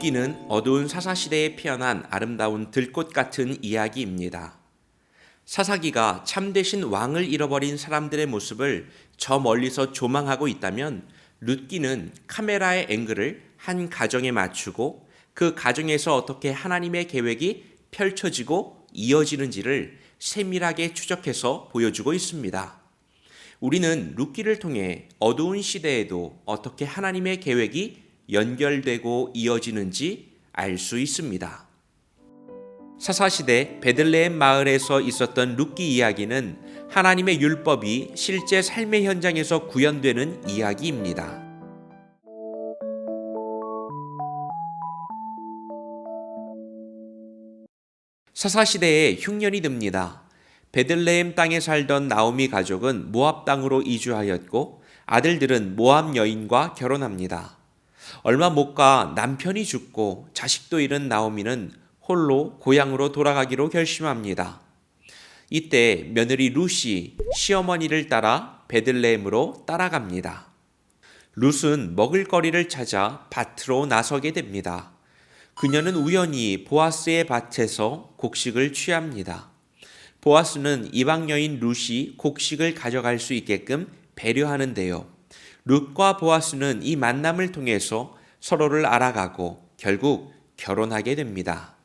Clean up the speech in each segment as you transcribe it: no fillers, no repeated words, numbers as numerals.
룻기는 어두운 사사시대에 피어난 아름다운 들꽃 같은 이야기입니다. 사사기가 참되신 왕을 잃어버린 사람들의 모습을 저 멀리서 조망하고 있다면 룻기는 카메라의 앵글을 한 가정에 맞추고 그 가정에서 어떻게 하나님의 계획이 펼쳐지고 이어지는지를 세밀하게 추적해서 보여주고 있습니다. 우리는 룻기를 통해 어두운 시대에도 어떻게 하나님의 계획이 연결되고 이어지는지 알 수 있습니다. 사사시대 베들레헴 마을에서 있었던 룻기 이야기는 하나님의 율법이 실제 삶의 현장에서 구현되는 이야기입니다. 사사시대에 흉년이 듭니다. 베들레헴 땅에 살던 나오미 가족은 모압 땅으로 이주하였고 아들들은 모압 여인과 결혼합니다. 얼마 못 가 남편이 죽고 자식도 잃은 나오미는 홀로 고향으로 돌아가기로 결심합니다. 이때 며느리 룻이 시어머니를 따라 베들레헴으로 따라갑니다. 룻은 먹을거리를 찾아 밭으로 나서게 됩니다. 그녀는 우연히 보아스의 밭에서 곡식을 취합니다. 보아스는 이방 여인 룻이 곡식을 가져갈 수 있게끔 배려하는데요. 룻과 보아스는 이 만남을 통해서 서로를 알아가고 결국 결혼하게 됩니다.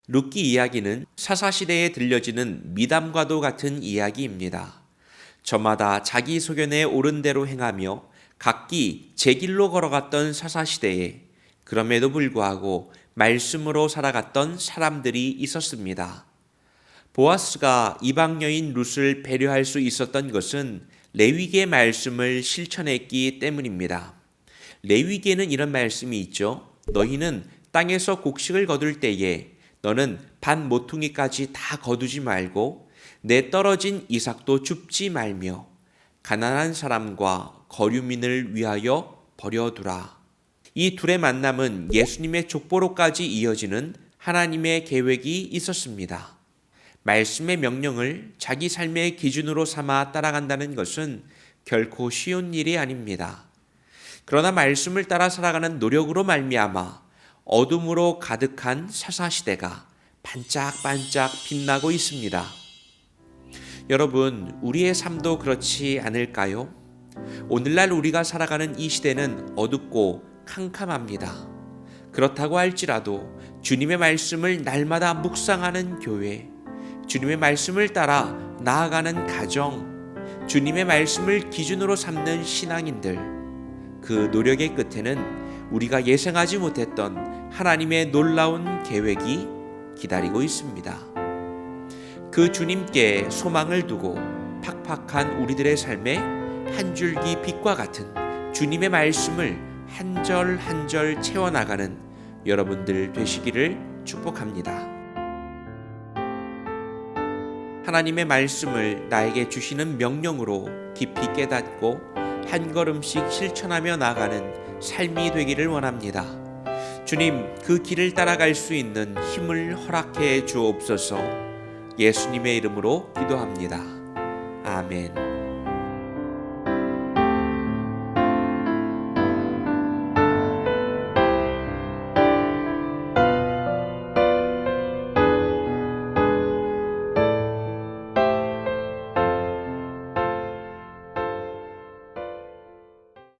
룻기 이야기는 사사시대에 들려지는 미담과도 같은 이야기입니다. 저마다 자기 소견에 옳은 대로 행하며 각기 제 길로 걸어갔던 사사시대에 그럼에도 불구하고 말씀으로 살아갔던 사람들이 있었습니다. 보아스가 이방 여인 룻을 배려할 수 있었던 것은 레위기의 말씀을 실천했기 때문입니다. 레위기에는 이런 말씀이 있죠. 너희는 땅에서 곡식을 거둘 때에 너는 반 모퉁이까지 다 거두지 말고 내 떨어진 이삭도 줍지 말며 가난한 사람과 거류민을 위하여 버려두라. 이 둘의 만남은 예수님의 족보로까지 이어지는 하나님의 계획이 있었습니다. 말씀의 명령을 자기 삶의 기준으로 삼아 따라간다는 것은 결코 쉬운 일이 아닙니다. 그러나 말씀을 따라 살아가는 노력으로 말미암아 어둠으로 가득한 사사시대가 반짝반짝 빛나고 있습니다. 여러분, 우리의 삶도 그렇지 않을까요? 오늘날 우리가 살아가는 이 시대는 어둡고 캄캄합니다. 그렇다고 할지라도 주님의 말씀을 날마다 묵상하는 교회, 주님의 말씀을 따라 나아가는 가정, 주님의 말씀을 기준으로 삼는 신앙인들, 그 노력의 끝에는 우리가 예상하지 못했던 하나님의 놀라운 계획이 기다리고 있습니다. 그 주님께 소망을 두고 팍팍한 우리들의 삶에 한 줄기 빛과 같은 주님의 말씀을 한 절 한 절 채워나가는 여러분들 되시기를 축복합니다. 하나님의 말씀을 나에게 주시는 명령으로 깊이 깨닫고 한 걸음씩 실천하며 나아가는 삶이 되기를 원합니다. 주님, 그 길을 따라갈 수 있는 힘을 허락해 주옵소서. 예수님의 이름으로 기도합니다. 아멘.